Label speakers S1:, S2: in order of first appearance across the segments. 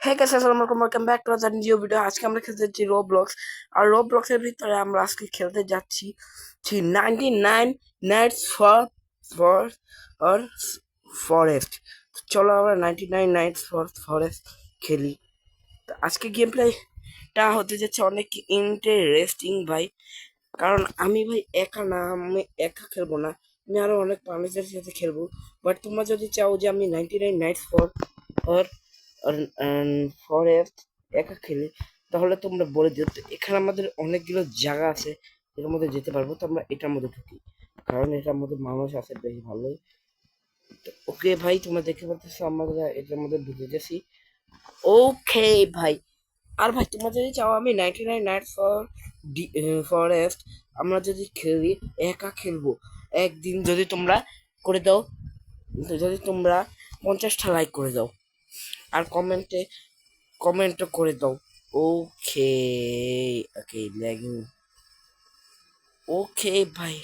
S1: হ্যাঁ গাইস, আসসালামু আলাইকুম, welcome back to our new video. আজকে আমরা খেলতে যাচ্ছি রোবলক্স। আর রোবলক্সের ভিতরে আমরা আজকে খেলতে যাচ্ছি 99 নাইটস ফর অর ফরেস্ট। চলো আমরা 99 নাইটস ফর ফরেস্ট খেলি। তো আজকে গেম প্লেটা হতে যাচ্ছে অনেক ইন্টারেস্টিং ভাই, কারণ আমি ভাই একা না, আমি একা খেলবো না, আমি আরো অনেক মানুষদের সাথে খেলবো। বাট তোমরা যদি চাও যে আমি 99 নাইটস ফর ফরেস্ট একা খেলি, তাহলে তোমরা বলে দিও। তো এখানে আমাদের অনেকগুলো জায়গা আছে, এর মধ্যে যেতে পারবো। তো আমরা এটার মধ্যে ঢুকি, কারণ এটার মধ্যে মানুষ আছে বেশ ভালোই। ওকে ভাই, তোমরা দেখতে পাচ্ছ আমরা এটার মধ্যে ঢুকে গেছি। ওকে ভাই, আর ভাই তোমরা যদি চাও আমি 99 নাইট ফরেস্ট আমরা যদি খেলি, একা খেলবো একদিন, যদি তোমরা করে দাও, যদি তোমরা 50টা লাইক করে দাও আর কমেন্টও করে দাও। ওকে ওকে ল্যাগিং। ওকে ভাই,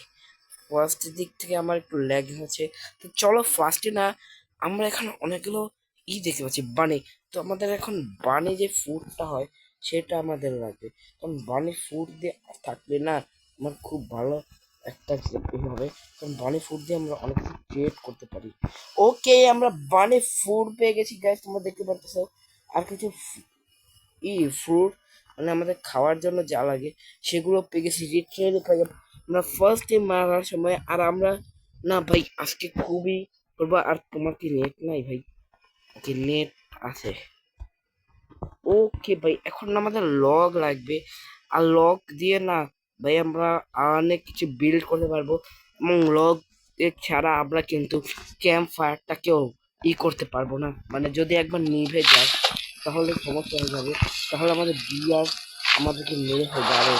S1: ফার্স্টের দিক থেকে আমার একটু ল্যাগিং হচ্ছে। তো চলো ফার্স্টে না, আমরা এখানে অনেকগুলো দেখতে পাচ্ছি বানি। তো আমাদের এখন বানি যে ফুডটা হয় সেটা আমাদের লাগবে, কারণ বানি ফুড দিয়ে থাকলে না আমার খুব ভালো একটা হবে, কারণ বানি ফুড দিয়ে আমরা অনেক কিছু ক্রিয়েট করতে পারি। ওকে, আমরা বানি ফুড পেয়ে গেছি গাইস, তোমরা দেখতে পাচ্ছ। আর কিছু ফ্রুট, মানে আমাদের খাওয়ার জন্য যা লাগে সেগুলো পেয়ে গেছি, লিটারেলি পাই আমরা ফার্স্ট টাইম মারার সময়। আর আমরা না ভাই আজকে খুবই করবো। আর তোমার কি নেট নাই ভাই? ওকে, নেট আছে। ওকে ভাই, এখন আমাদের লগ লাগবে, আর লগ দিয়ে না ভাই আমরা অনেক কিছু বিল্ড করতে পারবো। এবং লগ ছাড়া আমরা কিন্তু ক্যাম্প ফায়ারটাকেও করতে পারবো না, মানে যদি একবার নিভে যায় তাহলে সমস্যা হয়ে যাবে, তাহলে আমাদের বিয়ার আমাদেরকে মেরে ফেলবে। আরো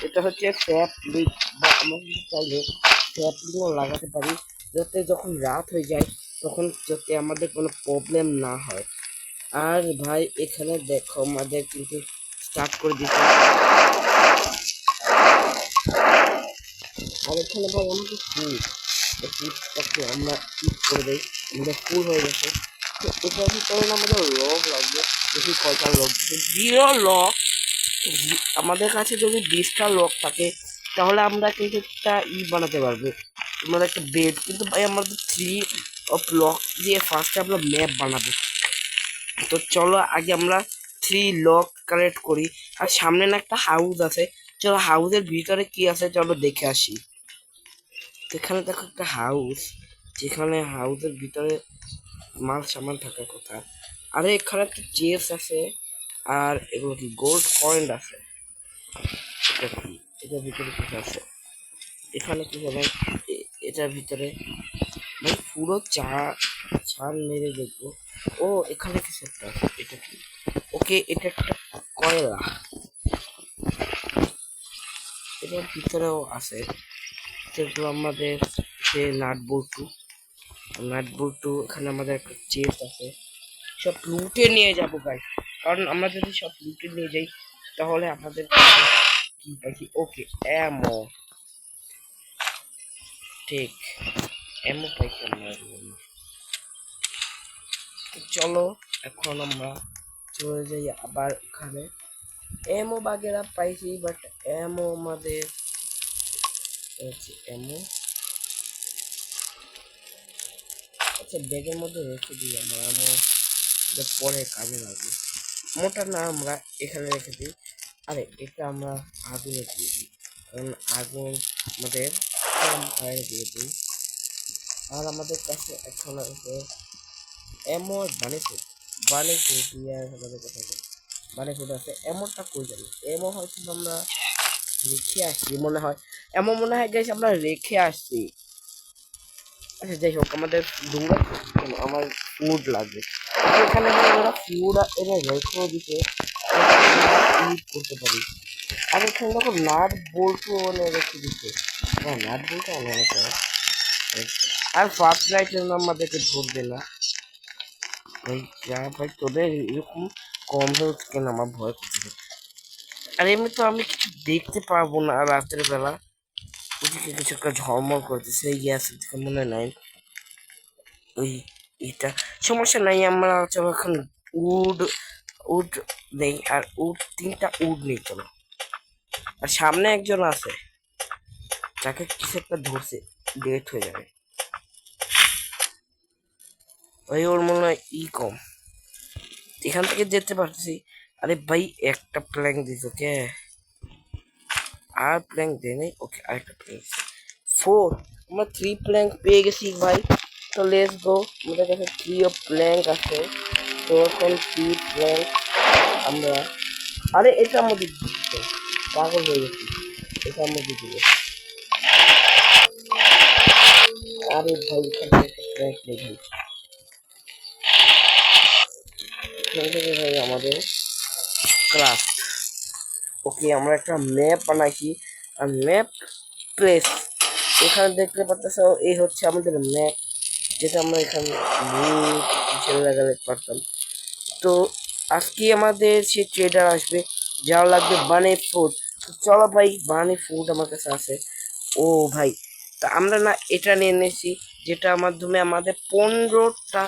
S1: এটা হচ্ছে স্যাপলিং, বা আমরা যদি চাইলে স্যাপলিংও লাগাতে পারি, যাতে যখন রাত হয়ে যায় তখন যাতে আমাদের কোনো প্রবলেম না হয়। আর ভাই এখানে দেখো আমাদের কিন্তু স্টার্ট করে দিচ্ছে। আর এখানে ভাই আমাকে ফুডটাকে আমরা করে দেই, আমাদের ফুল হয়ে গেছে। তো এটার ভিতরে না আমাদের লগ লাগবে, বেশি কয়টা লগ? 0 লগ। আমাদের কাছে যদি 20টা লগ থাকে তাহলে আমরা কিন্তু একটা বানাতে পারবো, মানে একটা বেড। কিন্তু ভাই আমাদের 3 অফ লক দিয়ে ফার্স্টে আমরা ম্যাপ বানাবো। তো চলো আগে আমরা 3 লক কালেক্ট করি। আর সামনে না একটা হাউস আছে, চলো হাউসের ভিতরে কি আছে চলো দেখে আসি। এখানে দেখো একটা হাউস, যেখানে হাউসের ভিতরে মাল সামান থাকার কথা। আরে এখানে একটা চেস আছে, আর এগুলো কি গোল্ড কয়েন আছে? এটা কি? এটার ভিতরে কিছু আছে? এখানে কি হবে? এটার ভিতরে ভাই পুরো চার মেরে দেখবো। ও এখানে কিছু একটা আছে, এটা কি? ওকে, এটা একটা কয়লা, এটার ভিতরেও আছে যেগুলো আমাদের, যে নাট বল্টু। এখানে আমাদের একটা চেস্ট আছে, সব লুটে নিয়ে যাবো গাইস, কারণ আমরা যদি সব লুটে নিয়ে যাই তাহলে আমাদের কি পাখি। ওকে, এমো, ঠিক, এমো পাইছি আমরা। তো চলো এখন আমরা চলে যাই আবার ওখানে। এমো বাগেরা পাইছি, বাট এমো আমাদের এমো, আচ্ছা ব্যাগের মধ্যে রেখে দিই আমরা। এমো পরে কাজে লাগবে, মোটা না আমরা এখানে রেখে দিই। আরে এটা আমরা আগুনে দিয়ে দিই, কারণ আগুন আমাদের ফায়ারে দিয়ে দিই। আর আমাদের কাছে এখন আছে এমো বানিয়ে দিয়ে আমাদের কাছে বানিয়ে আছে। এমনটা কই জানি, এমন হয়তো আমরা রেখে আসছি মনে হয়, এমন মনে হয় গাইস আমরা রেখে আসছি। আচ্ছা যাই হোক, আমাদের ডুঙ্গা আমার ফুড লাগবে। এখানে ওরা ফুড এনে রেখেও দিতে ইউজ করতে পারি। আর এখানে দেখো নাট বল্টু এনে রেখে দিতে, হ্যাঁ নাট বল্টু অনেক। আর ফার্স্ট নাইট জন্য আমাদেরকে ধরবে না ভাই। যা ভাই তোদের এরকম কম হেলথ কেন, আমার ভয় করছে। আর এমনি তো আমি কিছু দেখতে পারবো না রাতের বেলা, ওদিকে কিছু একটা ঝলমল করতেছে, গ্যাস থেকে মনে নাই। ওই এটা সমস্যা নাই, আমরা চলো এখন উড উড নেই, আর উড 3টা উড নেই চলো। আর সামনে একজন আছে, যাকে কিছু একটা ধরছে, ডেট হয়ে যাবে ভাই, ওর মনে হয় কম। এখান থেকে যেতে পারছি। আরে ভাই একটা প্ল্যাঙ্ক দিস, ওকে আর প্ল্যাঙ্ক দে নেই, ওকে আরেকটা প্ল্যাঙ্ক 4, আমরা 3 প্ল্যাঙ্ক পেয়ে গেছি ভাই। তো লেটস গো, আমাদের কাছে 3 প্ল্যাঙ্ক আছে। তো এখন 3 প্ল্যাঙ্ক আমরা, আরে এটার মধ্যে দিচ্ছে, পাগল হয়ে গেছি, এটার মধ্যে দিবে। আরে ভাই এখান থেকে একটা প্ল্যাঙ্ক নেই ভাই, এখান থেকে ভাই আমাদের ক্রাফট। ওকে আমরা একটা ম্যাপ বানাইছি, আর ম্যাপ প্লেস এখানে দেখতে পাচ্ছ, এই হচ্ছে আমাদের ম্যাপ, যেটা আমরা এখানে ছেলে লাগাতে পারতাম। তো আজকে আমাদের সে ট্রেডার আসবে, যার লাগবে বানি ফুড। চলো ভাই, বানি ফুড আমার কাছে আছে। ও ভাই, তা আমরা না এটা নিয়ে এনেছি, যেটার মাধ্যমে আমাদের 15টা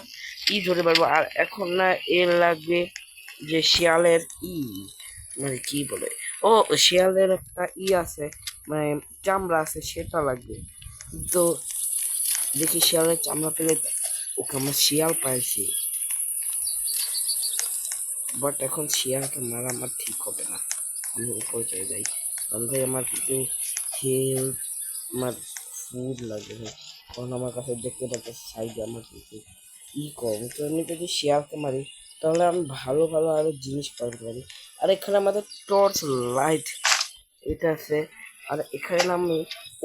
S1: ধরে পারবো। আর এখন না এর লাগবে যে শিয়ালের মানে কি বলে, ও শিয়ালের একটা আছে, মানে চামড়া আছে, সেটা লাগবে। তো দেখি শিয়ালের চামড়া পেলে, ওকে আমরা শিয়াল পাইছি, বাট এখন শিয়ালকে মারা আমার ঠিক হবে না, আমি উপরে চলে যাই। কারণ ভাই আমার কিন্তু খেয়ে আমার ফুড লাগবে ভাই, কারণ আমার কাছে দেখতে পাচ্ছি সাইডে আমার কিন্তু কম। তো আমি যদি শিয়ালকে মারি, তাহলে আমি ভালো ভালো আরো জিনিস পাইতে পারি। আর এখানে আমাদের টর্চ লাইট এটা আছে, আর এখানে না আমি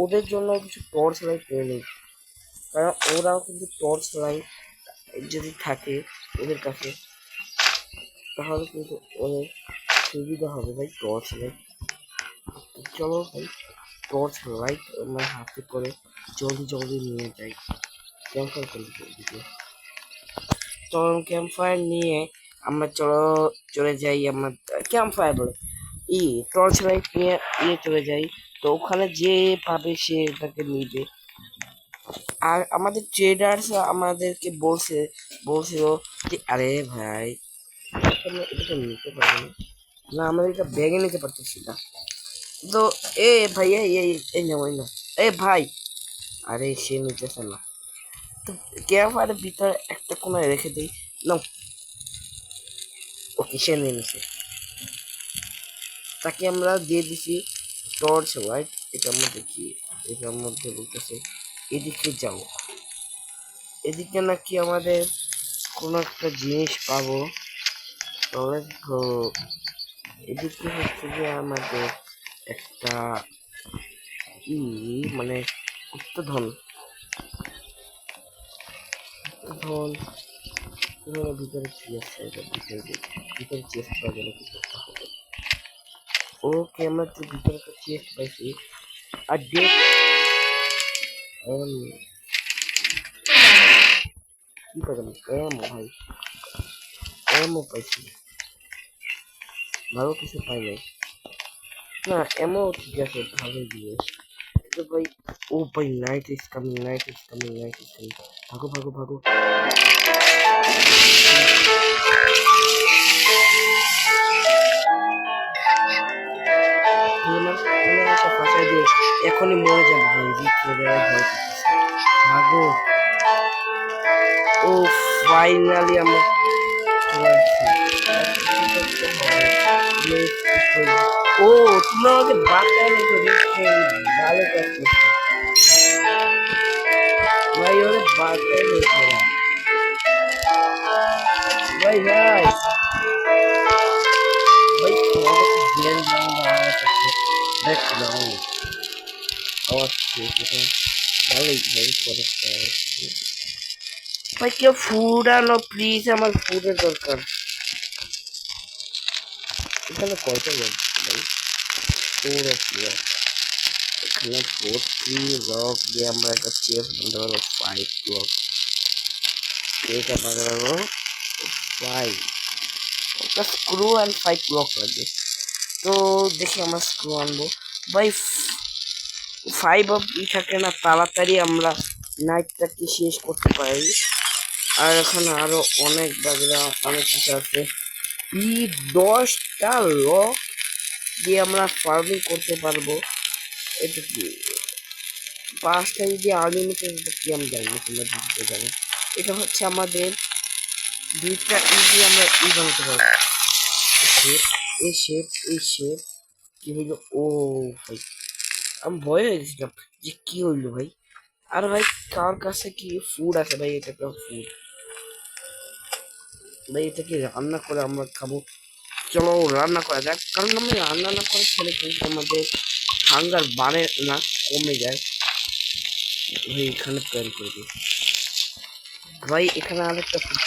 S1: ওদের জন্য কিছু টর্চ লাইট পেয়ে নিই, কারণ ওরাও কিন্তু টর্চ লাইট যদি থাকে ওদের কাছে, তাহলে কিন্তু অনেক সুবিধা হবে ভাই টর্চ লাইট। চলো ভাই, টর্চ লাইট আমার হাতে করে জলদি জলদি নিয়ে যাই ক্যাম্প ফায়ার করতে দিকে। তো ক্যাম্প ফায়ার নিয়ে আমরা চলে যাই, আমরা ক্যাম্প ফায়ার বলে টর্চ লাইট নিয়ে নিয়ে চলে যাই। তো ওখানে যে পাবে সে তাকে নিবে। আর আমাদের ট্রেডার্স আমাদেরকে বলছিল যে আরে ভাই এটা নিতে পারবো না, না আমাদের এটা ব্যাগে নিতে পারতেছি না। তো এ ভাই এই নাও এই নাও, এ ভাই, আরে সে নিতেছে না। তো ক্যাম্পারের ভিতরে একটা কোনায় রেখে দিই, নাও। ওকে সে নিয়ে নিছে, তাকে আমরা দিয়ে দিছি টর্চ লাইট। এটার মধ্যে কি, এটার মধ্যে বলতেছে এদিকে যাও, এদিকে নাকি আমাদের কোনো একটা জিনিস পাবো। তবে এদিকে হচ্ছে যে আমাদের একটা মানে গুপ্তধন, গুপ্তধন ভিতরে কি আছে, ভিতরে চেস্ট পাওয়া গেলে কি করতে হবে। ওকে আমরা তো ভিতরে একটা চেস্ট পাইছি, আর ডেট কি পাইলাম, এমও ভাই, এমও পাইছি, ভালো কিছু পাই নাই। না এমও ঠিক আছে, ভালোই দিয়ে। তো ভাই, ও ভাই night is coming, night is coming, night is coming, ভাগো ভাগো ভাগো। ফাঁসাই দিয়ে এখনই মরে যাবো ভাই, ভাগো। ও ফাইনালি আমরা চলে আসছি। ও তুমি আমাকে বাঁচায় নিতো, ভালো কাজ করছো ভাই, ওরে বাঁচায় নিতো ভাই। ভাই ভাই তোমাদের জ্ঞান দেখ নাও, আওয়াজ ভালোই ভাই করে ভাই, কেউ ফুড আনো প্লিজ, আমার ফুডের দরকার। এখানে কয়টা লোক ভাই, 4 রক, এখানে 40 রক দিয়ে আমরা একটা চেস বানাতে পারবো, 5 রক এটা বানাতে পারবো 5, ওটা স্ক্রু অ্যান্ড 5 রক লাগবে। তো দেখি আমরা স্ক্রু আনবো ভাই, 5 অফ থাকে না, তাড়াতাড়ি আমরা নাইটটাকে শেষ করতে পারি। আর এখন আরো অনেক বাজরা অনেক কিছু আছে। 10টা লক দিয়ে আমরা ফার্মিং করতে পারবো। এটা কি 5টা যদি আনলিমিটেড, এটা কি আমি জানি না, তোমরা বুঝতে জানো। এটা হচ্ছে আমাদের 2টা দিয়ে আমরা বানাতে পারবো। শেপ, এই শেপ কি হইলো? ও ভাই, আমি ভয় হয়ে গেছিলাম যে কি হইলো ভাই। আর ভাই কার কাছে কি ফুড আছে ভাই? এটা তো ফুড ভাই, এটা কি রান্না করে আমরা খাবো? চলো রান্না করা যাক, কারণ আমি রান্না না করে খেলে কিন্তু আমাদের হাঙ্গার বাড়ে না, কমে যায়। ভাই এখানে প্ল্যান করে দিই ভাই, এখানে আরেকটা ফুড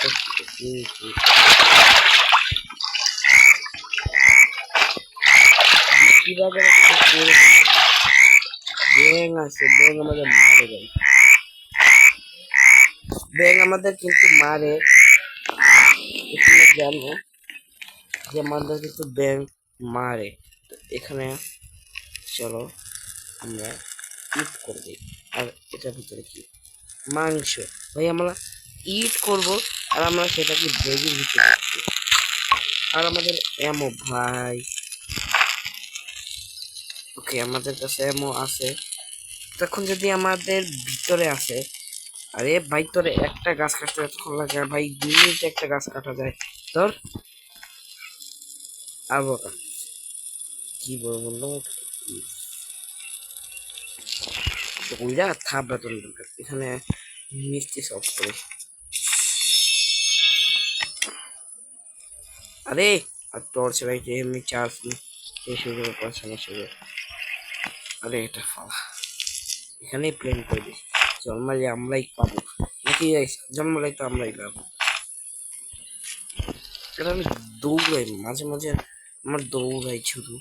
S1: কিভাবে ব্যাং আছে, ব্যাং আমাদের মারে ভাই, ব্যাং আমাদের কিন্তু মারে। এখানে জানো যে আমাদের কিন্তু ব্যাং মারে। তো এখানে চলো আমরা ইট করে দিই। আর এটার ভিতরে কি মাংস, ভাই আমরা ইট করব আর আমরা সেটাকে ব্যাগের ভিতরে রাখবো। আর আমাদের এমো ভাই, ওকে আমাদের কাছে এমো আছে। তখন যদি আমাদের ভিতরে আসে, আরে ভাই তোরে একটা গাছ কাটতে এতক্ষণ লাগে? আর ভাই 2 মিনিটে একটা গাছ কাটা যায় তোর? আর বকা কি বলবো ওইরা থাপড়া তোর দরকার। এখানে মিষ্টি সব করে, আরে আর টর্চ লাইটে এমনি চার্জ শেষ হয়ে যাবে, 5 সমস্যা। আরে এটা ফালা, এখানেই প্লেন করে দিই। জন্মালে আমরাই পাবো নাকি? জন্মালে তো আমরাই পাবো। কারণ আমি দৌড়াই মাঝে মাঝে, আমার দৌড়াই শুধু।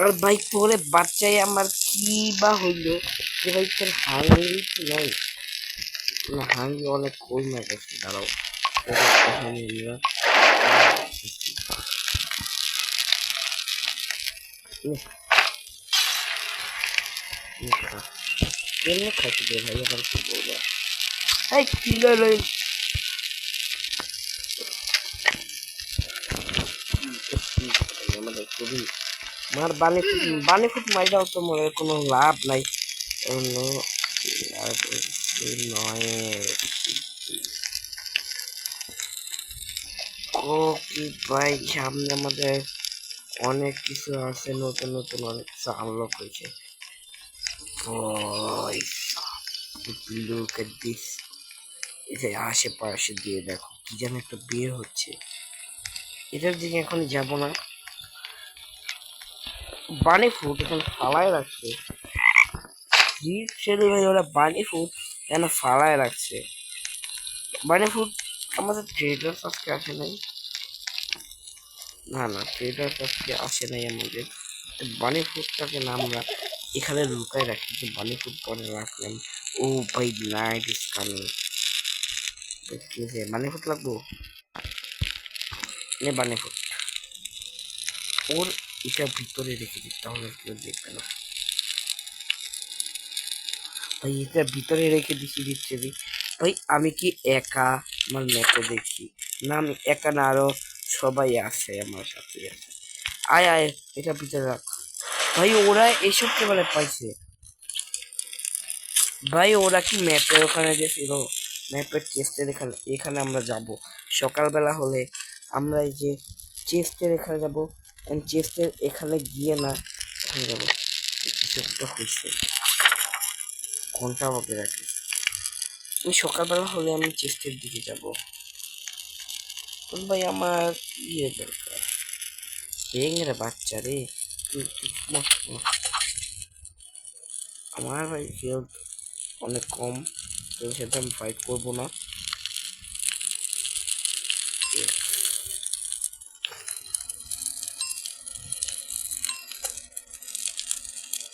S1: আর বাইক পরে বাচ্চাই আমার কি বা হইলো যে ভাই তোর হাঙ্গি নাই না? হাঙ্গি অনেক কমে গেছে, দাঁড়াও কেমনে খাইতে দেয় ভাই? আবার কি বলবো, এই কিলো লই আমাদের খুবই মার বানে ফুট মাইরাও তো মনে হয় কোনো লাভ নাই। অন্য লাভ নয়। ও কি ভাই, সামনে আমাদের অনেক কিছু আছে, নতুন নতুন অনেক কিছু আনলক হয়েছে। লুক এট দিস, এটা আশেপাশে দিয়ে দেখো কি যেন একটা বের হচ্ছে। এটার দিকে এখন যাব না। বানি ফুড এখানে ফালায় রাখছে, জিপ ছেড়ে ভাই ওরা বানি ফুড কেন ফালায় রাখছে? বানি ফুড আমাদের ট্রেডার আজকে আসে নাই, না না ট্রেডার আজকে আসে নাই আমাদের। বানি ফুডটাকে না আমরা এখানে লুকায় রাখি, যে বানি ফুড পরে রাখলাম। ও ভাই নাইট ইজ কামিং, দেখতেছে বানি ফুড লাগবো, নে বানি ফুড ওর এটা ভিতরে রেখে দিই, তাহলে কেউ দেখবে না ভাই। এটা ভিতরে রেখে দিচ্ছি দিচ্ছে ভাই। আমি কি একা? আমার ম্যাপে দেখছি না আমি একা না, আরো সবাই আছে আমার সাথে আছে। আয় আয়, এটা ভিতরে রাখ ভাই। ওরা এসব কে বলে পাইছে ভাই? ওরা কি ম্যাপের ওখানে গেছিল? ম্যাপের চেস্টের এখানে, এখানে আমরা যাব সকালবেলা হলে। আমরা এই যে চেস্টের এখানে যাব, চেস্টের এখানে গিয়ে না এখানে যাবো। কিছু একটা হয়েছে, ঘন্টা হবে রাখি। আমি সকালবেলা হলে আমি চেস্টের দিকে যাব ভাই। আমার ইয়ে দরকার, ব্যাঙের বাচ্চা রে। আমার ভাই হেলথ অনেক কম, তো সেটা আমি ফাইট করবো না।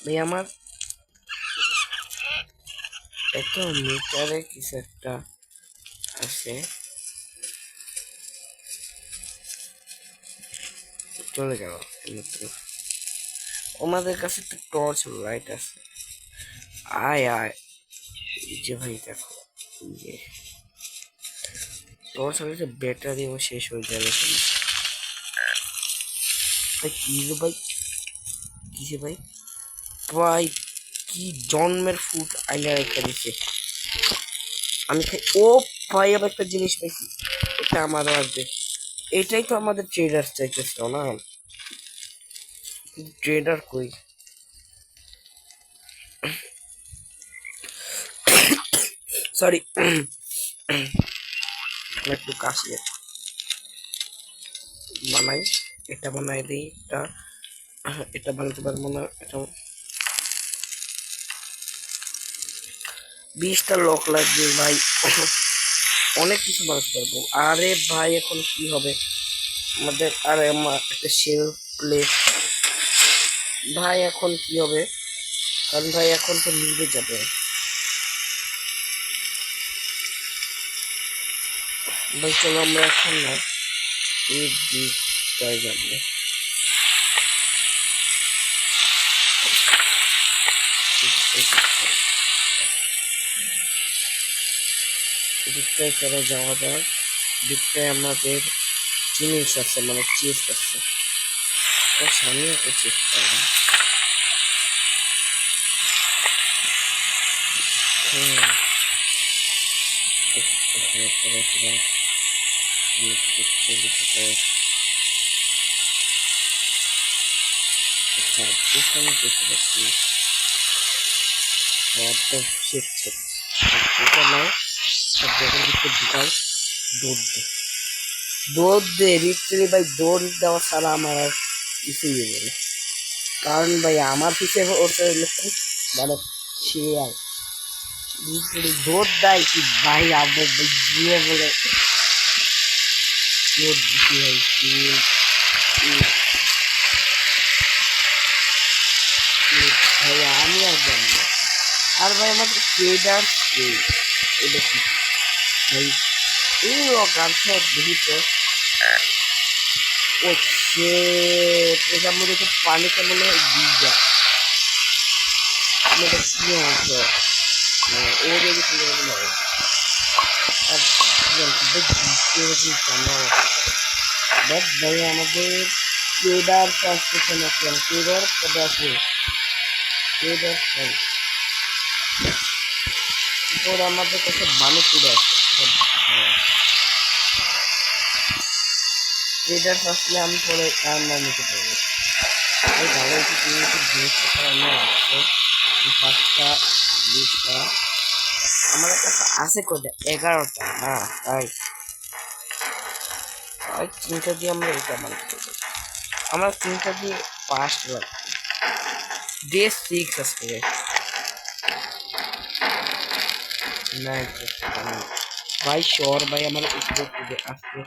S1: ভাই আমার এত মিটারে কিছু একটা আছে, চলে গেল। ওনাদের কাছে একটা টর্চ লাইট আছে। আয় আয়, এই যে ভাই দেখো, এই যে তোমার সাথে ব্যাটারিও শেষ হয়ে যাবে ভাই। কি রে ভাই, কিসে ভাই? ভাই কি জন্মের ফুড আইনা রেখে দিচ্ছে, আমি খাই। ও ভাই আবার একটা জিনিস পাইছি, এটা আমারও আসবে। এটাই তো আমাদের ট্রেডার চাইতেছিল না, ট্রেডার কই? সরি, একটু কাশি বানাই। এটা বানাই দিই, এটা বানাতে পারবো না। এটা 20টা লক লাগবে ভাই, অনেক কিছু বানাতে পারবো। আরে ভাই এখন কি হবে আমাদের? আরে আমার একটা শেল প্লেট ভাই, এখন কি হবে? কারণ ভাই এখন তো নিভে যাবে ভাই। চলো আমরা এখন না এই দিকটায় যাবো। দিকটায় চলে যাওয়া যাক। দিকটায় আমাদের জিনিস আছে, মানে চিজ আছে। তার সামনে একটা চিজ পাবো। আচ্ছা, এখানে দেখতে পাচ্ছি এটা নয়, সব জায়গায় দিকে ঢুকাও। দৌড় দে, দৌড় দে লিটারেলি ভাই, দৌড় দেওয়া ছাড়া আমার আর কিছুই হবে না। কারণ ভাই আমার পিছিয়ে ওটা মানে শিয়াল লিটারেলি দৌড় দেয় কি ভাই, আমার ভাই ঘুরে বলে দৌড় দিতে ভাই। ভাই আমি আর জানি না। আর ভাই আমাদের ট্রেডার এটা কি ভাই? এই গানটা দেখি তো। ও এটার মধ্যে তো পানিতে মনে হয় ভিজা, এটা কি অংশ? ও যদি কি মনে হয় আর বাট ভাই আমাদের ট্রেডার ট্রান্সপোর্টেশন আছে, ট্রেডার কবে আছে? ট্রেডার ওর আমাদের কাছে বানি ট্রেডার ট্রেডার আসলে আমি পরে রান্না নিতে পারবো। এই ভালো কিছু জিনিসপত্র আমি আসছে 5টা 20টা আমার কাছে আছে, কয়টা? 11টা। হ্যাঁ তাই তাই 3টা দিয়ে আমরা এটা বানাতে পারবো। আমরা 3টা দিয়ে 5টা লাগবে। ডে 6 আসবে না ভাই, শোর ভাই আমার উপর থেকে আসছে।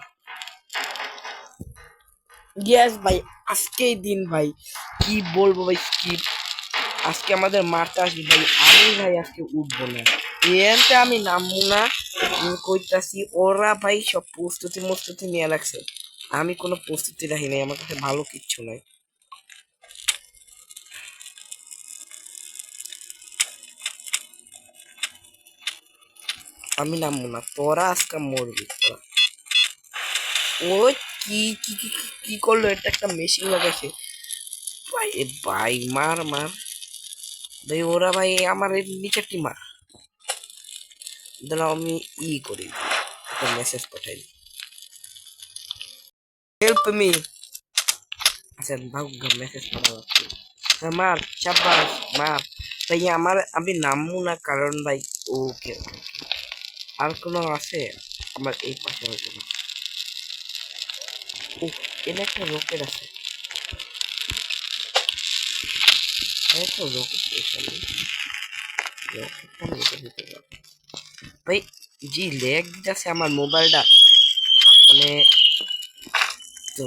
S1: ইয়েস ভাই, আজকেই দিন ভাই, কি বলবো ভাই, স্কিপ। আজকে আমাদের মারতে আসবে ভাই, আমি ভাই আজকে উঠবো না, এতে আমি নামবো না। কইতাছি ওরা ভাই সব প্রস্তুতি নিয়ে রাখছে, আমি কোনো প্রস্তুতি রাখি নাই, আমার কাছে ভালো কিচ্ছু নাই। আমি নামবো না, তোরা আজকে মরবি তোরা। ওই কি কি কি কি করলো? এটা একটা মেশিন লাগাইছে ভাই। ভাই মার মার ভাই, ওরা ভাই আমার নিচের টিমার। দাঁড়াও আমি করি, একটা মেসেজ পাঠাই, হেল্প মি। আচ্ছা ভাগ, মেসেজ পাঠাবো। মার চাপাস মার ভাই, আমার আমি নামবো না কারণ ভাই। ওকে ওকে, আর কোনো আছে আমার এই পাশে হয়তো না। ও এখানে একটা রকেট আছে, একটা রকেট এখানে, রকেটটা নিতে দিতে পারবো ভাই। জি ল্যাগ দিতেছে আমার মোবাইলটা, মানে তো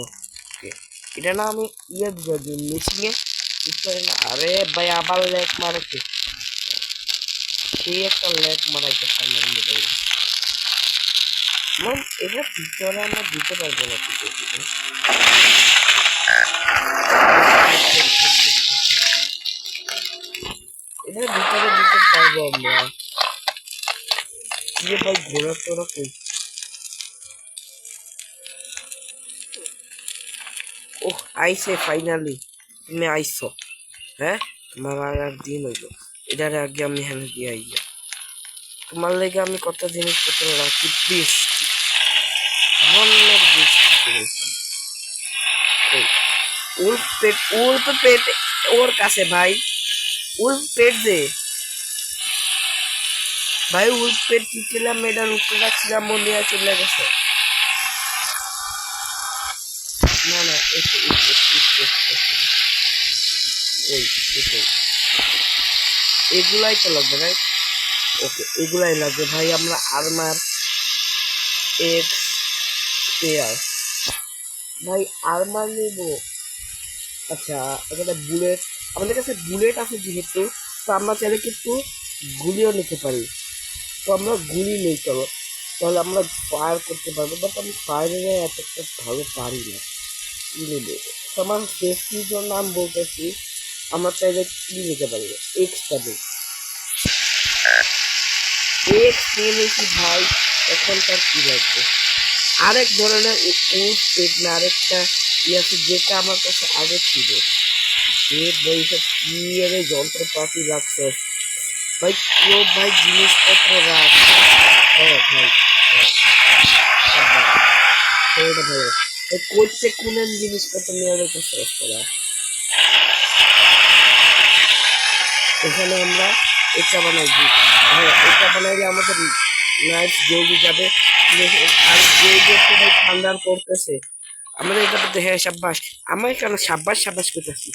S1: এটা না আমি দিয়ে দিই মেশিনে বুঝতে না। আরে ভাই আবার ল্যাগ মারাচ্ছে, সেই একটা ল্যাগ মারাইতেছে আমার মোবাইল। এটা ভিতরে আমরা দিতে পারবো না কিছু, এটার ভিতরে দিতে পারবো আমরা। কি ভাই ঘোরা তোরা কই? ও আইসে ফাইনালি, তুমি আইসো। হ্যাঁ, তোমার আর দিন হইলো, এটার আগে আমি হ্যাঁ দিয়ে আইয়া তোমার লেগে আমি কত জিনিসপত্র রাখি। বৃষ্টি, বন্যার বৃষ্টি। উল্প পেট ওর কাছে ভাই, উল্প পেট দে ভাই, উল্প পেট চিছিলাম, এটার উপরে রাখছিলাম, মনে চলে গেছে। না না, এগুলাই তো লাগবে ভাই। ওকে, এগুলাই লাগবে ভাই। আমরা আর্মার এক্স পেয়ার ভাই, আর্মার নেব। আচ্ছা, এখানে বুলেট, আমাদের কাছে বুলেট আছে যেহেতু, তো আমরা চাইলে কিন্তু গুলিও নিতে পারি। তো আমরা গুলি নেই, চলো তাহলে আমরা ফায়ার করতে পারবো। বাট আমি ফায়ারে এতটা ভালো পারি না। কি নেবে? তো আমার সেফটির জন্য আমি বলতেছি আমরা চাইলে কি নিতে পারি, এক্সটা নেই। এক্স নিয়ে নিয়েছি ভাই, এখন তার কি লাগবে? আরেক ধরনের উড পেট না, আরেকটা আছে যেটা আমার কাছে আগে ছিল। সে ভাই সব কি আরে যন্ত্রপাতি রাখছে ভাই, কেউ ভাই জিনিসপত্র রাখ। হ্যাঁ ভাই, সেটা ভালো। করতে কোন জিনিসপত্র নিয়ে রেখেছে ওরা। এখানে আমরা এটা বানাই দিই। হ্যাঁ, এটা বানাইলে আমাদের নাইট জলদি যাবে। আর যে ভাই ঠান্ডার পড়তেছে, আমাদের এটা তো হ্যাঁ সাব্বাস। আমার কেন সাব্বাস সাব্বাস করতেছি,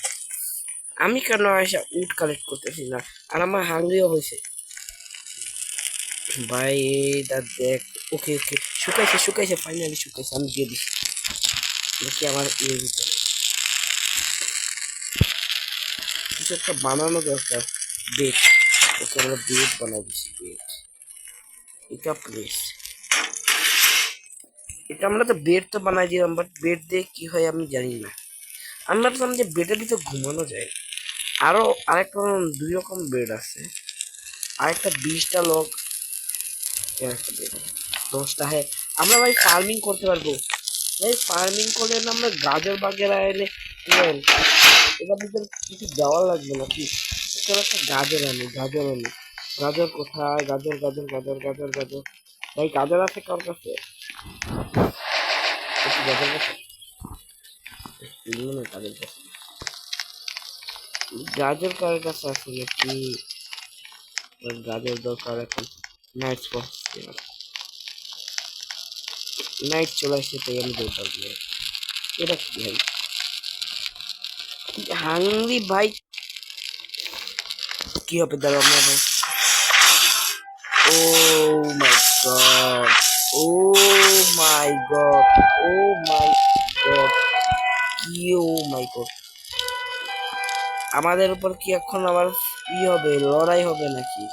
S1: আমি কেন এসে উড কালেক্ট করতেছি না? আর আমার হাঙ্গরিও হয়েছে ভাই। এটা দেখ, ওকে ওকে, শুকাইছে শুকাইছে, ফাইনালি শুকাইছে। আমি দিয়ে দিচ্ছি দেখি আমার ইয়ে ভিতরে কিছু একটা বানানো দরকার। বেড, ওকে আমরা বেড বানাই দিচ্ছি। বেড, এটা প্লেস, এটা আমরা তো বেড তো বানাই দিলাম, বাট বেড দিয়ে কি হয় আমি জানি না। আমি ভাবছিলাম যে বেডের ভিতরে ঘুমানো যায়। আরো আরেকটা দুই রকম বেড আছে, আরেকটা 20টা লোক, একটা বেড 10টা। হ্যাঁ, আমরা ভাই ফার্মিং করতে পারবো ভাই। ফার্মিং করলে না আমরা গাজর বাগেরা এনে এটার ভিতরে কিছু দেওয়া লাগবে না কি? চলো একটা গাজর আনি, গাজর আনি। গাজর কোথায়? গাজর গাজর গাজর গাজর গাজর ভাই, গাজর আছে কার কাছে? গাজর কাছে তাদের কাছে গাজর কার কাছে আছে নাকি? গাজর দরকার এখন। নাইট নাইট চলে আসছে, তাই আমি দরকার দিয়ে এটা কি ভাই? হাংরি ভাই, কি হবে দাঁড়া আমরা ভাই। ও মাই গড, ও মাই গড, ও মাই গড, কি ও মাই গড! আমাদের উপর কি এখন আবার ই হবে, লড়াই হবে নাকি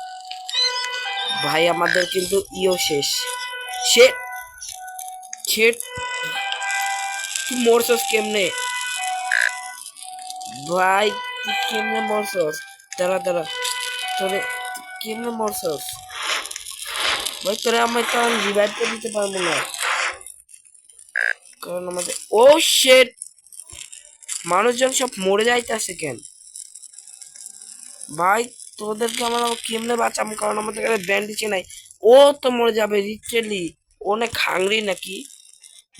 S1: ভাই? আমাদের কিন্তু ইও শেষ। সে তুই মরছস কেমনে ভাই? তুই কেমনে মরছস? দাঁড়া দাঁড়া, তোরে কেমনে মরছস ভাই? তোরে আমি তো রিভাইভ করে দিতে পারবো না, কারণ আমাদের ও শেট, মানুষজন সব মরে যাইতেছে কেন ভাই? তোদেরকে আমরা কেমনে বাঁচাবো, কারণ আমাদের কাছে ব্যান্ডেজে নাই। ও তো মরে যাবে লিটারেলি, অনেক হাংরি নাকি?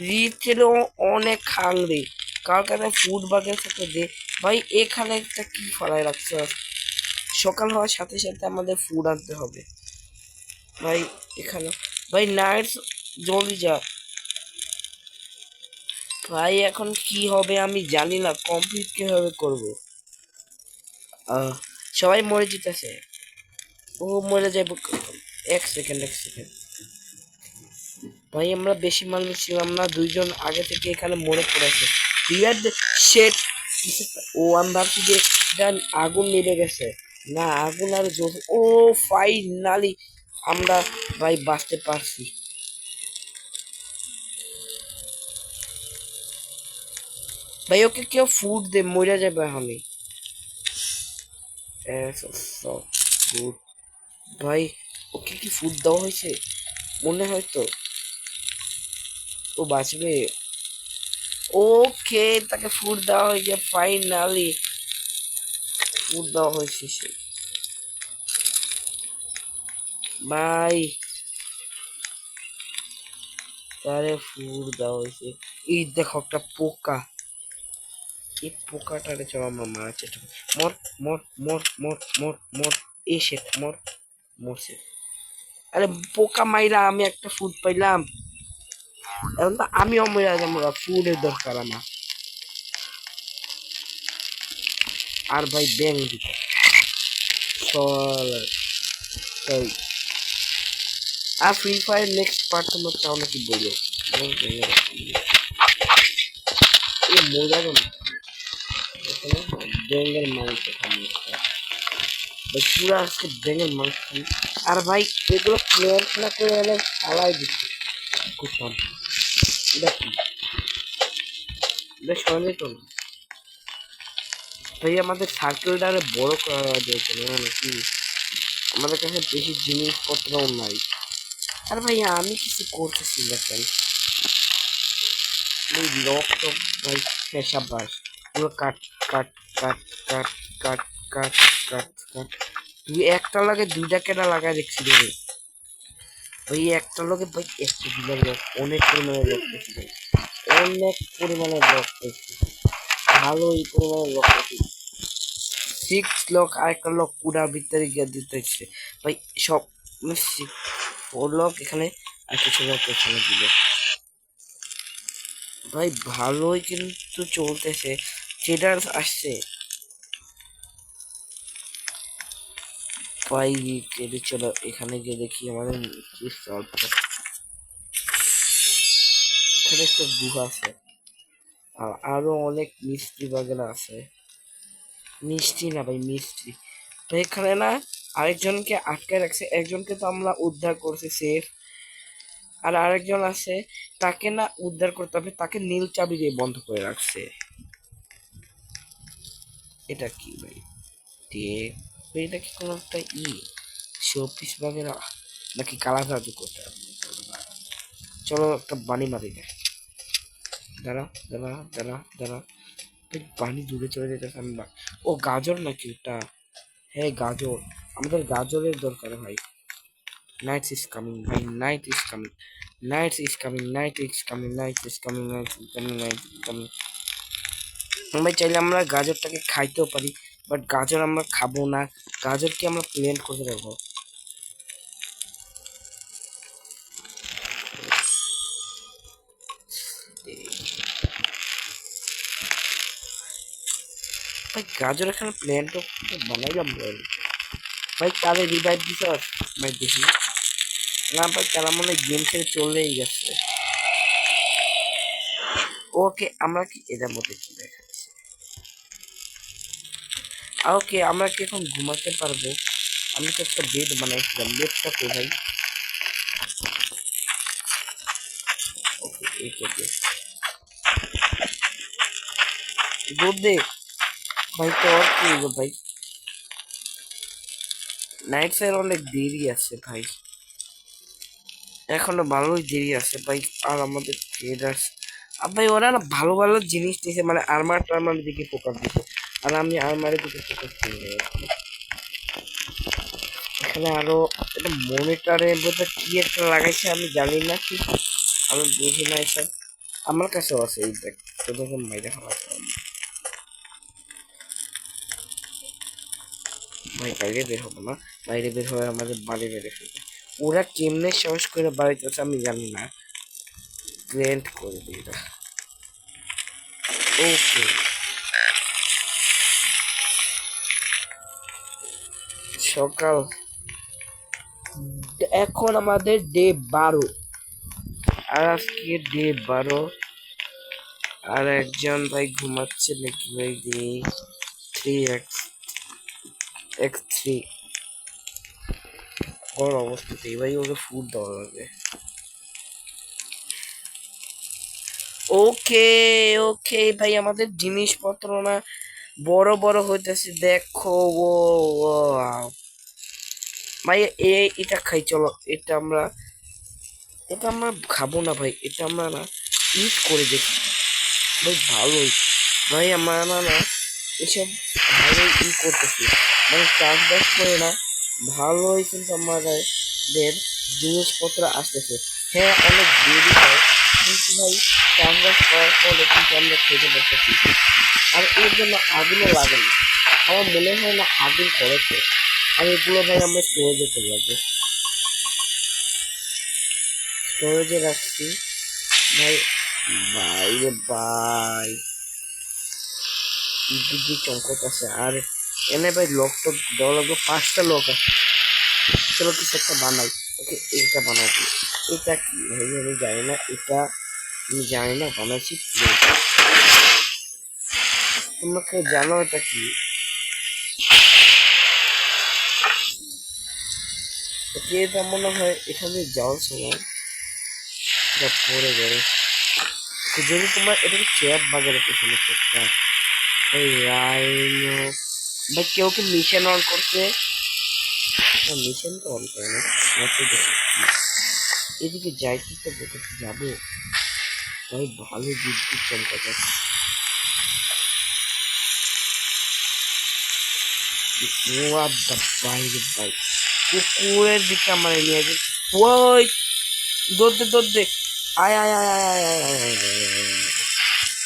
S1: লিটারেলি ও অনেক হাংরি। কার কাছে ফুড বাগের সাথে দে ভাই। এখানে একটা কি ফলাই রাখছে, সকাল হওয়ার সাথে সাথে আমাদের ফুড আনতে হবে ভাই। এখানে ভাই নাইট, জলদি যা ভাই। এখন কি হবে আমি জানি না, কমপ্লিট কিভাবে করবো। সবাই মরে যেতেছে, ও মরে যাবো। এক সেকেন্ড এক সেকেন্ড ভাই, আমরা বেশি মানুষ ছিলাম না, দুইজন আগে থেকে এখানে মরে পড়েছে। শেট, ও আমি ভাবছি যে আগুন নিভে গেছে, না আগুন আর জ্বলছে। ও ফাইনালি আমরা ভাই বাঁচতে পারছি ভাই। ওকে কেউ ফুড দে, মরে যাবে এখনই। গুড ভাই, ওকে কি ফুড দেওয়া হয়েছে? মনে হয় তো ও বাঁচবে। ওকে, তাকে ফুড দেওয়া হয়েছে, ফাইনালি ফুড দেওয়া হয়েছে সে। ভাই তারে ফুড দেওয়া হয়েছে। এই দেখো একটা পোকা, এই পোকাটারে চলো আমরা মারার চেষ্টা করি। মর মর মর মর মর মর, এসে মর, মরছে। আরে পোকা মাইরা আমি একটা ফুড পাইলাম, এখন তো আমিও মরে যাবো, ফুডের দরকার আমার। আর ভাই ব্যাং দিতে চল, তাই। আর ফ্রি ফায়ার নেক্সট পার্ট তোমরা চাও নাকি বলো? এ মরে যাবো না এখানে, ব্যাঙের মাংস খাবো ভাই, পুরো আজকে ব্যাঙের মাংস খাবো। আর ভাই এগুলো প্লেয়ার না করে এনে ফালাই দিচ্ছে, করতাম। এটা কি, এটা সহজে তো না ভাই, আমাদের সার্কেলটা আরো বড় করা যাচ্ছে না নাকি? আমাদের কাছে বেশি জিনিসপত্রও নাই। আর ভাই আমি কিছু করতেছি না কেন? এই লক টক ভাই, হ্যাঁ সাব্বাস, পুরো কাট কাট কাট কাট কাট কাট কাট কাট। তুই একটা লাগে দুইটা কেনা লাগাই দেখছি রে ভাই, একটা লগে ভাই একটা দিলাম লক, অনেক পরিমাণে লক পেয়েছি ভাই, অনেক পরিমাণে লক পেয়েছি, ভালোই পরিমাণে লক পেয়েছি। 6 লক, আর একটা লক পুরা ভিতরে গিয়ে দিতেছে ভাই, সব 4 লক এখানে, আর কিছু লক এখানে দিল ভাই, ভালোই কিন্তু চলতেছে। ট্রেডার্স আসছে ভাই, ট্রেডে চলো এখানে গিয়ে দেখি আমাদের কি সলভ। এখানে একটা গুহা আছে, আর আরো অনেক মিষ্টি বাগেরা আছে, মিষ্টি না ভাই মিষ্টি। তো এখানে না আরেকজনকে আটকে রাখছে, একজনকে তো আমরা উদ্ধার করছি সেফ, আর আরেকজন আছে তাকে না উদ্ধার করতে হবে, তাকে নীল চাবি দিয়ে বন্ধ করে রাখছে। এটা কি ভাই, এটা কি কোনো একটা শোপিস বাগেরা নাকি কালা জাদু করতে হবে? চলো একটা বানি মারি দেয়, দাঁড়া দাঁড়া দাঁড়া দাঁড়া, পানি দূরে চলে যেতেছে আমি ও গাজর নাকি ওটা? হ্যাঁ গাজর, আমাদের গাজরের দরকার ভাই। নাইট ইজ কামিং ভাই, night is coming, night is coming, night is coming, night is coming, night is coming, night is coming. ভাই চাইলে আমরা গাজরটাকে খাইতেও পারি, বাট গাজর আমরা খাবো না, গাজরকে আমরা প্লেন করে রাখবো। ভাই গাজর এখানে প্লেনটা বানাইলাম ভাই, তাহলে রিভাইভ দিতে ভাই দেখি না ভাই, তারা মনে হয় গেম ছেড়ে চলেই গেছে। ওকে আমরা কি এটার মধ্যে কি দেখাচ্ছি, ওকে আমরা কি এখন ঘুমাতে পারবো? আমি তো একটা বেড বানাইছিলাম, বেডটা কোথায়? ওকে এইটা দে, দুধ দে ভাই, তো আর কি হইলো ভাই, নাইট স্যার অনেক দেরি আছে ভাই, এখনো ভালোই দেরি আছে ভাই। আর আমাদের ট্রেডার্স ভাই ওরা না ভালো ভালো জিনিস দিয়েছে, মানে আর্মার টার্মার দিকে ফোকাস দিচ্ছে, আর আমি আর্মারের দিকে ফোকাস করি না। এখানে আরো একটা মনিটরের মধ্যে কি একটা লাগাইছে আমি জানি না কি, আমি বুঝি না এসব। আমার কাছেও আছে এই দেখ, তোদের মাইরে খাওয়া ভাই, বাইরে বের হবো না, বাইরে বের হয়ে আমাদের বাড়ি মেরে ফেলবে। ওরা কেমনে সাহস করে বাড়িতে আছে আমি জানি না, গ্র্যান্ড করে দিই এটা। ওকে সকাল, এখন আমাদের ডে 12, আর আজকে ডে 12। আর একজন ভাই ঘুমাচ্ছে নাকি ভাই, 3x3 ওর অবস্থাতেই ভাই, ওকে ফুড দেওয়া লাগবে। ওকে ওকে ভাই, আমাদের জিনিসপত্র না বড় বড় হইতেছে দেখো, ও ভাই এটা খাই চলো, এটা আমরা খাবো না ভাই, এটা আমরা না ইউজ করে দেখি। ভাই ভালোই। ভাই আমার না এসব ভালোই করতেছি, মানে চাষবাস করে না ভালোই, কিন্তু আমাদের জিনিসপত্র আসতেছে। হ্যাঁ, অনেক দেরি হয়, কিন্তু ভাই চাষবাস করার ফলে কিন্তু আমরা খেতে পারতেছি। আর এর জন্য আগুনও লাগে না, আমার মনে হয় না আগুন করেছে। আর এগুলো ভাই আমরা স্টোরেজে করে রাখবো, স্টোরেজে রাখছি ভাই। ভাই রে ভাই, বুদ্ধি চমকত আছে। আর এনে ভাই লোক তো দেওয়া লাগবে, 5টা লোক আছে। চলো কিছু একটা বানাই। ওকে, এটা বানাচ্ছি। এটা কি ভাই আমি জানি না, এটা আমি জানি না বানাচ্ছি কি এটা। তোমরা কেউ জানো এটা কি? ওকে, এটা মনে হয় এখানে যাওয়ার সময় এটা পড়ে যাবে। তো যদি তোমার এটা চেয়ার বাজারে পেছনে একটা ওই রাইনো, ভাই কেউ কি মিশন অন করছে? না, মিশন তো অন করে না। আমার তো দেখি এদিকে যাইতে তো বলতে যাবো ভাই, ভালো বিদ্যুৎ চমকাচ্ছে। What the বাইরে ভাই, কুকুরের দিকে আমার নিয়ে যাচ্ছে। ওই দৌড় দে দৌড় দে, আয় আয় আয় আয় আয় আয় আয় আয় আয় আয়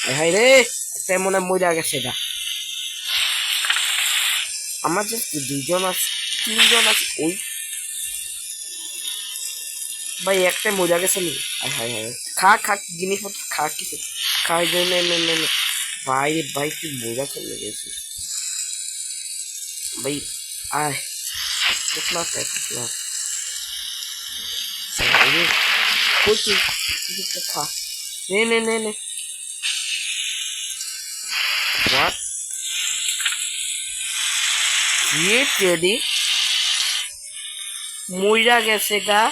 S1: আয়। হাই রে, একটা মনে হয় মরে গেছে এটা। আমার জাস্ট 2জন আছে, 3জন আছে। ওই ভাই একটাই মরে গেছে নি। হাই হাই হাই, খা খা জিনিসপত্র খা, কিছু খাই নে নে নে নে নে। ভাই রে ভাই, তুই মজা চলে গেছিস ভাই। আয়, টুকলা খাই টুকলা। ভাই কই তুই, কিছু একটা খা। নে নে নে নে। হোয়াট, ক্রিয়েট রেডি, মইরা গেছে গা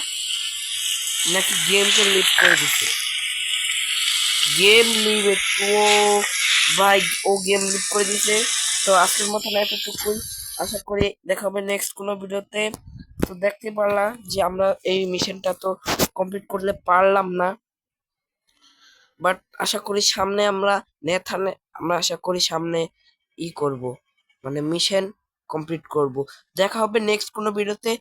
S1: নাকি গেমকে লিভ করে দিছে? গেম লিভে তো ভাই, ও গেম লিভ করে দিছে। তো আজকের মতন এতটুকুই, আশা করি দেখা হবে নেক্সট কোনো ভিডিওতে। তো দেখতে পারলাম যে আমরা এই মিশনটা তো কমপ্লিট করলে পারলাম না, বাট আশা করি সামনে আমরা নেথানে, আমরা আশা করি সামনে করব, মানে মিশন কমপ্লিট করব। দেখা হবে নেক্সট কোনো ভিডিওতে।